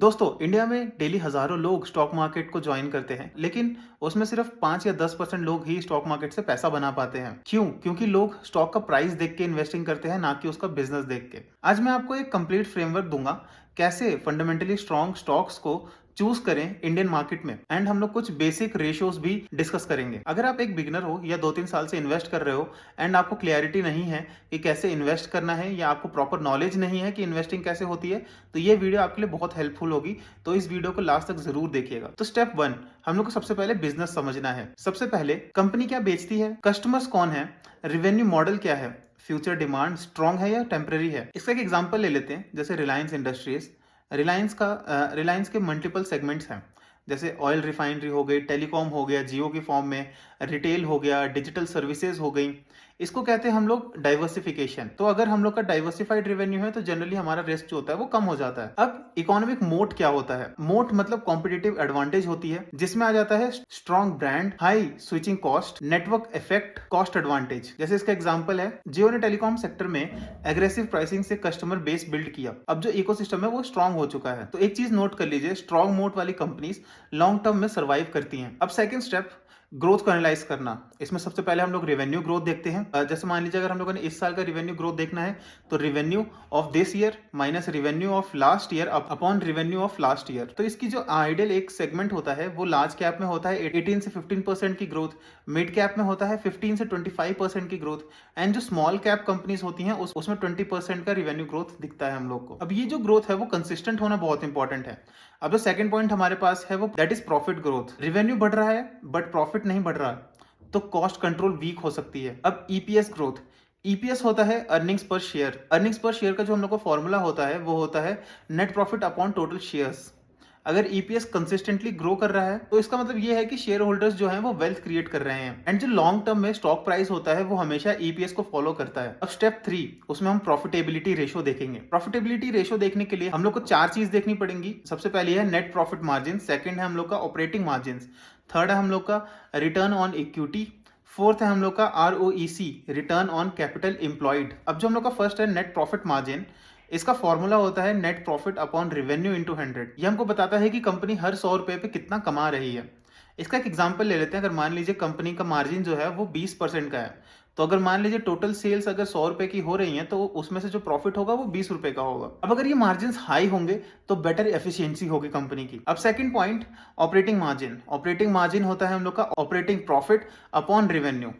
दोस्तों, इंडिया में डेली हजारों लोग स्टॉक मार्केट को ज्वाइन करते हैं, लेकिन उसमें सिर्फ 5 या 10% लोग ही स्टॉक मार्केट से पैसा बना पाते हैं। क्यों? क्योंकि लोग स्टॉक का प्राइस देख के इन्वेस्टिंग करते हैं, ना कि उसका बिजनेस देख के। आज मैं आपको एक कंप्लीट फ्रेमवर्क दूंगा कैसे फंडामेंटली स्ट्रॉन्ग स्टॉक्स को चूज करें इंडियन मार्केट में, एंड हम लोग कुछ बेसिक रेशियोज भी डिस्कस करेंगे। अगर आप एक बिगिनर हो या 2-3 साल से इन्वेस्ट कर रहे हो एंड आपको क्लैरिटी नहीं है कि कैसे इन्वेस्ट करना है, या आपको प्रॉपर नॉलेज नहीं है कि इन्वेस्टिंग कैसे होती है, तो ये वीडियो आपके लिए बहुत हेल्पफुल होगी। तो इस वीडियो को लास्ट तक जरूर देखिएगा। तो स्टेप 1, हम लोग को सबसे पहले बिजनेस समझना है। सबसे पहले कंपनी क्या बेचती है, कस्टमर्स कौन है, रेवेन्यू मॉडल क्या है, फ्यूचर डिमांड स्ट्रॉन्ग है या टेम्पररी है। इसका एक एग्जांपल ले लेते हैं, जैसे रिलायंस इंडस्ट्रीज। रिलायंस के मल्टीपल सेगमेंट्स हैं, जैसे ऑयल रिफाइनरी हो गई, टेलीकॉम हो गया जियो की फॉर्म में, रिटेल हो गया, डिजिटल सर्विसेज हो गई। इसको कहते हैं हम लोग डाइवर्सिफिकेशन। तो अगर हम लोग का डाइवर्सिफाइड रेवेन्यू है तो जनरली हमारा रिस्क जो होता है वो कम हो जाता है। अब इकोनॉमिक मोट क्या होता है? मोट मतलब कॉम्पिटिटिव एडवांटेज होती है, जिसमें आ जाता है strong brand, high switching cost, network effect, cost advantage. जैसे इसका एग्जांपल है, जियो ने टेलीकॉम सेक्टर में एग्रेसिव प्राइसिंग से कस्टमर बेस बिल्ड किया। अब जो इकोसिस्टम है वो स्ट्रॉन्ग हो चुका है। तो एक चीज नोट कर लीजिए, स्ट्रॉन्ग मोट वाली कंपनीज लॉन्ग टर्म में सर्वाइव करती हैं। अब सेकंड स्टेप, ग्रोथ को एनालाइज करना। इसमें सबसे पहले हम लोग रेवेन्यू ग्रोथ देखते हैं। जैसे मान लीजिए अगर हम लोगों ने इस साल का रेवेन्यू ग्रोथ देखना है, तो revenue of this year minus revenue of last year upon revenue of last year. तो इसकी जो आइडियल एक सेगमेंट होता है वो लार्ज कैप में होता है 18 से 15% की ग्रोथ, मिड कैप में होता है 15 से 25% की ग्रोथ, एंड जो स्मॉल कैप कंपनीज होती हैं उसमें 20% का रेवेन्यू ग्रोथ दिखता है हम लोग को। अब ये जो ग्रोथ है वो कंसिस्टेंट होना बहुत इंपॉर्टेंट है। अब जो सेकंड पॉइंट हमारे पास है वो that is profit growth. Revenue बढ़ रहा है बट प्रॉफिट नहीं बढ़ रहा, तो कॉस्ट कंट्रोल वीक हो सकती है। अब ईपीएस ग्रोथ, ईपीएस होता है अर्निंग्स पर शेयर। अर्निंग्स पर शेयर का जो हम लोग का फॉर्मूला होता है वो होता है net profit upon total shares. अगर ईपीएस कंसिस्टेंटली ग्रो कर रहा है तो इसका मतलब ये है कि शेयर होल्डर्स जो हैं वो वेल्थ क्रिएट कर रहे हैं, एंड जो लॉन्ग टर्म में स्टॉक प्राइस होता है वो हमेशा ईपीएस को फॉलो करता है। अब स्टेप 3, उसमें हम प्रॉफिटेबिलिटी रेशो देखेंगे। प्रॉफिटेबिलिटी रेशो देखने के लिए हम लोग को 4 चीज देखनी पड़ेंगी। सबसे पहले है नेट प्रॉफिट मार्जिन, सेकंड है हम लोग का ऑपरेटिंग मार्जिन, थर्ड है हम लोग का रिटर्न ऑन इक्विटी, फोर्थ है हम लोग का ROEC, return on capital employed. अब जो हम लोग का फर्स्ट है नेट प्रॉफिट मार्जिन, इसका फॉर्मूला होता है net profit upon revenue into 100। ये हमको बताता है कि कंपनी हर 100 रुपए पे कितना कमा रही है। इसका एक एग्जांपल ले लेते हैं। अगर मान लीजिए कंपनी का मार्जिन जो है वो 20% का है, तो अगर मान लीजिए टोटल सेल्स अगर 100 रुपए की हो रही है तो उसमें से जो प्रॉफिट होगा वो 20 रुपए का होगा। अब अगर ये मार्जिन हाई होंगे तो बेटर एफिशिएंसी होगी कंपनी की। अब second point, operating margin. Operating margin होता है हम लोग का ऑपरेटिंग प्रॉफिट अपॉन रेवेन्यू।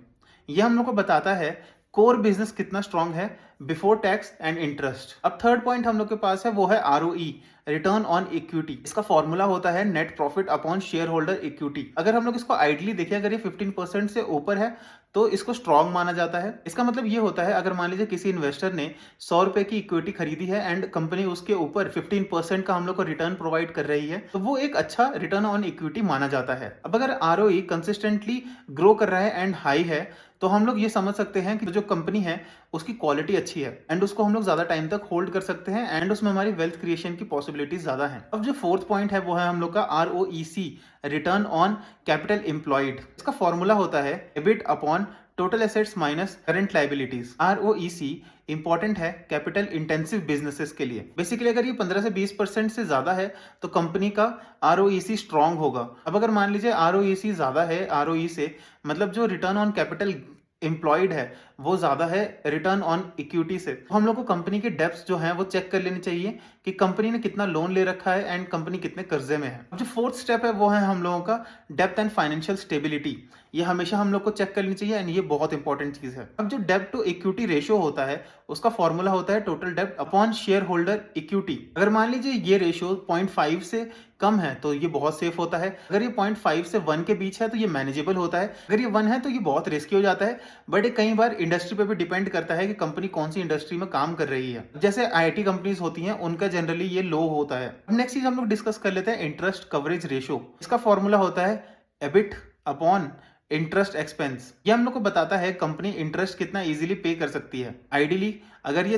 ये हम लोग को बताता है कोर बिजनेस कितना स्ट्रांग है बिफोर टैक्स एंड इंटरेस्ट। अब थर्ड पॉइंट हम लोग के पास है वो है आरओई, रिटर्न ऑन इक्विटी। इसका फॉर्मूला होता है net profit upon share holder equity. अगर हम लोग इसको आइडली देखें, अगर ये 15% से ऊपर है तो इसको स्ट्रांग माना जाता है। इसका मतलब ये होता है, अगर मान लीजिए किसी इन्वेस्टर ने 100 रुपए की इक्विटी खरीदी है एंड कंपनी उसके ऊपर 15% का हम लोग को रिटर्न प्रोवाइड कर रही है, तो वो एक अच्छा रिटर्न ऑन इक्विटी माना जाता है। अब अगर आरओई कंसिस्टेंटली ग्रो कर रहा है एंड हाई है, तो हम लोग ये समझ सकते हैं कि जो कंपनी है उसकी क्वालिटी अच्छी है एंड उसको हम लोग ज्यादा टाइम तक होल्ड कर सकते हैं, एंड उसमें हमारी वेल्थ क्रिएशन की पॉसिबिलिटीज ज्यादा है। अब जो फोर्थ पॉइंट है वो है हम लोग का ROEC, return on capital employed. इसका फॉर्मूला होता है EBIT upon total assets minus current liabilities. ROEC important है कैपिटल इंटेंसिव बिजनेसेस के लिए। बेसिकली अगर ये 15 से 20% से ज्यादा है तो कंपनी का आरओईसी स्ट्रांग होगा। अब अगर मान लीजिए आरओईसी ज्यादा है आरओई से, मतलब जो रिटर्न ऑन कैपिटल एम्प्लॉयड है वो ज्यादा है रिटर्न ऑन इक्विटी से, तो हम लोग को कंपनी के डेप्थ जो है वो चेक कर लेनी चाहिए कि कंपनी ने कितना लोन ले रखा है एंड कंपनी कितने कर्जे में है। अब जो फोर्थ स्टेप है वो है हम लोगों का डेप्थ एंड फाइनेंशियल स्टेबिलिटी। ये हमेशा हम लोग को चेक करनी चाहिए एंड ये बहुत इंपॉर्टेंट चीज है। अब जो डेप्ट टू इक्विटी रेशियो होता है उसका फॉर्मूला होता है टोटल डेप्ट अपॉन शेयर होल्डर इक्विटी। अगर मान लीजिए ये रेशियो 0.5 से कम है तो ये बहुत सेफ होता है। अगर ये 0.5 से 1 के बीच है तो ये मैनेजेबल होता है। अगर ये 1 है तो ये बहुत रिस्की हो जाता है, बट ये कई बार इंडस्ट्री पे भी डिपेंड करता है कि कंपनी कौन सी इंडस्ट्री में काम कर रही है। जैसे आईटी कंपनीज होती हैं उनका जनरली ये लो होता है। नेक्स्ट चीज हम लोग डिस्कस कर लेते हैं इंटरेस्ट कवरेज रेशियो। इसका फॉर्मूला होता है एबिट अपॉन इंटरेस्ट एक्सपेंस। ये हम लोग को बताता है कंपनी इंटरेस्ट कितना इजीली पे कर सकती है। आइडियली अगर ये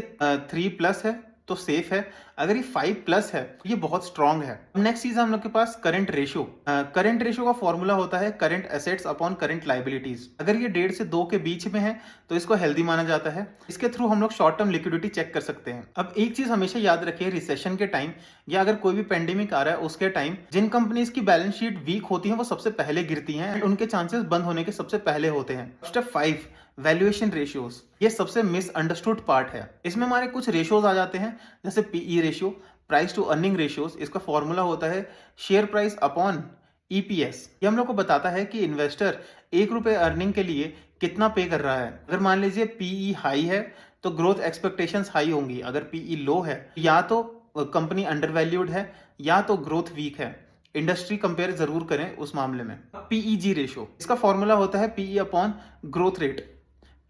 3+ है तो सेफ है। अगर ये 5+ है तो ये बहुत स्ट्रांग है। नेक्स्ट चीज हम लोग के पास करंट रेशियो। करंट रेशियो का फॉर्मूला होता है current assets upon current liabilities. अगर ये 1.5 से 2 के बीच में है तो इसको हेल्दी माना जाता है। इसके थ्रू हम लोग शॉर्ट टर्म लिक्विडिटी चेक कर सकते हैं। अब एक चीज हमेशा याद रखिए, रिसेशन के टाइम या अगर कोई भी पेंडेमिक आ रहा है उसके टाइम जिन कंपनीज की बैलेंस शीट वीक होती है वो सबसे पहले गिरती हैं, उनके चांसेस बंद होने के सबसे पहले होते हैं। Step 5, valuation ratios. ये सबसे मिसअंडरस्टूड पार्ट है। इसमें हमारे कुछ रेशियोज आ जाते हैं, जैसे PE ratio, price to earning ratios. इसका फॉर्मूला होता है शेयर प्राइस अपॉन ईपीएस। ये हम लोग को बताता है कि इन्वेस्टर 1 रुपए अर्निंग के लिए कितना पे कर रहा है। अगर मान लीजिए पीई हाई है तो ग्रोथ एक्सपेक्टेशंस हाई होंगी। अगर पीई लो है या तो कंपनी अंडर वैल्यूड है या तो ग्रोथ वीक है। इंडस्ट्री कंपेयर जरूर करें उस मामले में। पीईजी रेशियो, इसका फॉर्मूला होता है PE upon growth rate.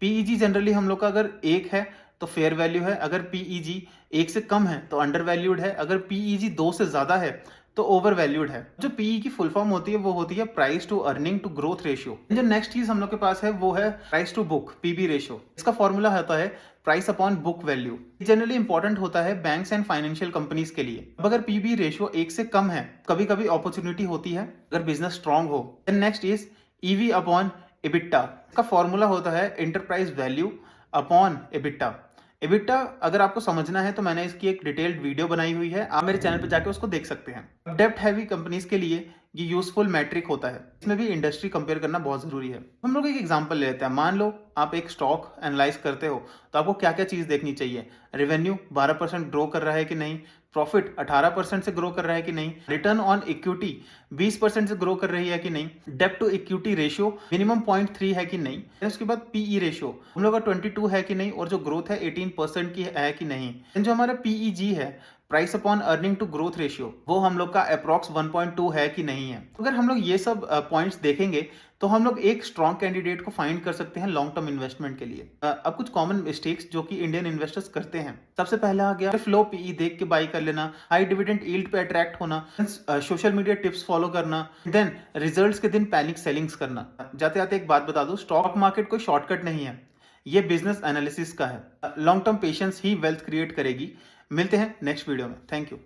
PEG generally हम लोग का अगर 1 है तो फेयर वैल्यू है, अगर पीईजी 1 से कम है तो अंडर वैल्यूड है, अगर पीईजी 2 से ज्यादा है तो ओवर वैल्यूड है। जो पीई की फुल फॉर्म होती है वो होती है price to earning to growth ratio. जो नेक्स्ट चीज हम लोग के पास है वो है price to book, PB ratio. इसका फॉर्मूला होता है price upon book value. Generally important होता है बैंक्स एंड फाइनेंशियल कंपनीज के लिए। अब अगर पीबी रेशियो 1 से कम है, कभी कभी अपॉर्चुनिटी होती है अगर बिजनेस स्ट्रांग हो। Then next is EV upon EBITDA. इसका फॉर्मूला होता है enterprise value upon EBITDA. EBITDA अगर आपको समझना है तो मैंने इसकी एक डिटेल्ड वीडियो बनाई हुई है, आप मेरे चैनल पे जाके उसको देख सकते हैं। डेब्ट हैवी कंपनीज के लिए ये यूजफुल मैट्रिक होता है। इसमें भी इंडस्ट्री कंपेयर करना बहुत जरूरी है। हम लोग एक एग्जांपल ले लेते हैं। मान लो आप एक स्टॉक एनालाइज करते हो तो आपको क्या क्या चीज देखनी चाहिए। रेवेन्यू 12% ग्रो कर रहा है कि नहीं, प्रॉफिट 18% से ग्रो कर रहा है कि नहीं, रिटर्न ऑन इक्विटी 20% से ग्रो कर रही है कि नहीं, डेब्ट टू इक्विटी रेशियो मिनिमम 0.3 है कि नहीं, उसके बाद पीई रेशियो हम लोग का 22 है कि नहीं, और जो ग्रोथ है 18% की है कि नहीं। जो हमारा पीईजी है, price upon earning to growth ratio, वो हम लोग का अप्रॉक्स 1.2 है कि नहीं है। अगर हम लोग ये सब पॉइंट्स देखेंगे तो हम लोग एक स्ट्रॉन्ग कैंडिडेट को फाइंड कर सकते हैं लॉन्ग टर्म इन्वेस्टमेंट के लिए। अब कुछ कॉमन मिस्टेक्स जो कि इंडियन इन्वेस्टर्स करते हैं। सबसे पहला आ गया फ्लो पीई देख के बाई कर लेना, हाई डिविडेंड यील्ड पे अट्रैक्ट होना, सोशल मीडिया टिप्स फॉलो करना, देन रिजल्ट्स के दिन पैनिक सेलिंग्स करना। जाते जाते एक बात बता दूं, स्टॉक मार्केट कोई शॉर्टकट नहीं है, ये बिजनेस एनालिसिस का है। लॉन्ग टर्म पेशेंस ही वेल्थ क्रिएट करेगी। मिलते हैं नेक्स्ट वीडियो में। Thank you.